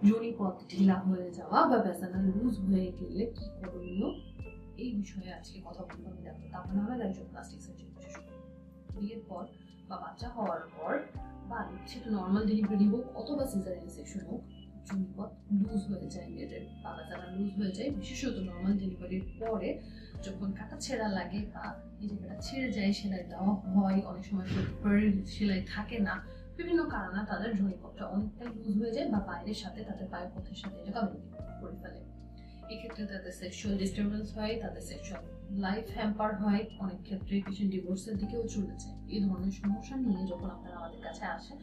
যোনিপথ ঢিলা হয়ে যাওয়া বা ভ্যাজানা লুজ হয়ে গেলে কি করণীয়, এই বিষয়ে আজকে কথা বলবো আমি ডাক্তার তাপনা আহমেদ, একজন প্লাস্টিক সার্জন বিশেষজ্ঞ। বিয়ের পর বা বাচ্চা হওয়ার পর বা সেটা নর্মাল ডেলিভারি হোক অথবা সিজারিয়ান সেকশন হোক, যোনিপথ লুজ হয়ে যায় মেয়েদের বা ভ্যাজানা লুজ হয়ে যায়, বিশেষত নর্মাল ডেলিভারির পরে যখন কাটা ছেঁড়া লাগে বা এই জায়গাটা ছেড়ে যায়, সেলাই দেওয়া হয়, অনেক সময় সেলাই থাকে না, বিভিন্ন কারণে তাদের যোনিপথটা অনেকটাই লুজ হয়ে যায় বা বাইরের সাথে তাদের পায়ের পথের সাথে এটা কমিউনিকেট করে ফেলে। এক্ষেত্রে তাদের সেক্সুয়াল ডিস্টারবেন্স হয়, তাদের সেক্সুয়াল লাইফ হ্যাম্পার হয়, অনেক ক্ষেত্রে পেশেন্ট ডিভোর্সের দিকেও চলে যায়। এই ধরনের সমস্যা নিয়ে যখন আপনারা আমাদের কাছে আসেন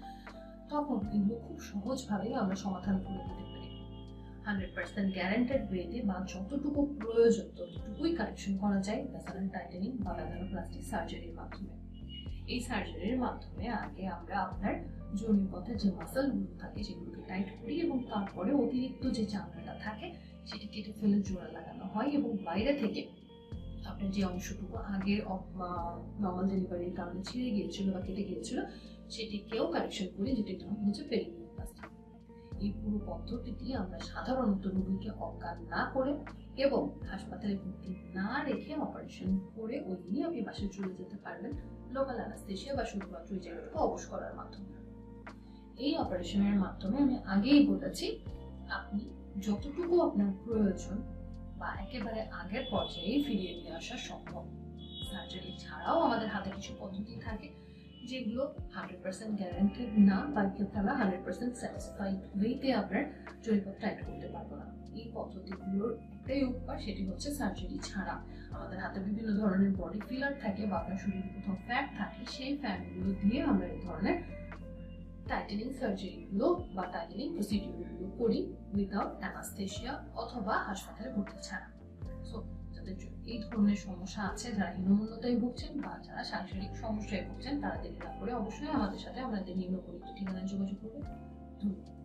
তখন এগুলো খুব সহজভাবে আমরা সমাধান করে দিতে পারি। 100% গ্যারান্টেড ওয়েতে বা যতটুকু প্রয়োজন ততটুকুই কারেকশন করা যায় ভ্যাজানাল টাইটেনিং বা ভ্যাজানোপ্লাস্টি সার্জারির মাধ্যমে। এই সার্জারির মাধ্যমে আগে আমরা আপনার যোনিপথে যে মাসলগুলো থাকে সেগুলোকে টাইট করি এবং তারপরে অতিরিক্ত যে চামড়াটা থাকে সেটি কেটে ফেলে জোড়া লাগানো হয় এবং বাইরে থেকে আপনার যে অংশটুকু আগে নর্মাল ডেলিভারির কারণে ছিঁড়ে গিয়েছিল বা কেটে গিয়েছিল সেটিকেও কারেকশন করি, যেটির নাম হচ্ছে পেরিনিওপ্লাস্টি। এই পুরো পদ্ধতিটি আমরা সাধারণত রোগীকে অজ্ঞান না করে এবং হাসপাতালে ভর্তি না রেখে অপারেশন করে ওই দিনই আপনি বাসায় চলে যেতে পারবেন লোকাল অ্যানাস্থেসিয়া বা শুধুমাত্র ওই জায়গাটাকে অবশ করার মাধ্যমে। এই অপারেশনের মাধ্যমে আমি আগেই বলেছি আপনি যতটুকু আপনার প্রয়োজন বা একেবারে আগের পর্যায়ে ফিরিয়ে নিয়ে আসা সম্ভব। সার্জারি ছাড়াও আমাদের হাতে কিছু পদ্ধতি থাকে যেগুলো 100% গ্যারান্টেড না বা ক্ষেত্রে আমরা 100% স্যাটিসফাইড ওয়েতে আপনার যোনিপথ টাইট করতে পারবো না। এই পদ্ধতিগুলোর একটাই উপকার, সেটি হচ্ছে সার্জারি ছাড়া আমাদের হাতে বিভিন্ন ধরনের বডি ফিলার থাকে বা আপনার শরীরে কোথাও ফ্যাট থাকে, সেই ফ্যাটগুলো দিয়ে আমরা এই ধরনের টাইটেনিং সার্জারিগুলো বা টাইটেনিং প্রসিডিউরগুলো করি উইদাউট অ্যানাস্থেসিয়া অথবা হাসপাতালে ভর্তি ছাড়া। সো যাদের এই ধরনের সমস্যা আছে, যারা হীনমন্যতায় ভুগছেন বা যারা সাংসারিক সমস্যায় ভুগছেন, তারা দেরি না করে অবশ্যই আমাদের সাথে আমাদের নিম্নবর্ণিত ঠিকানায় যোগাযোগ করবেন। ধন্যবাদ।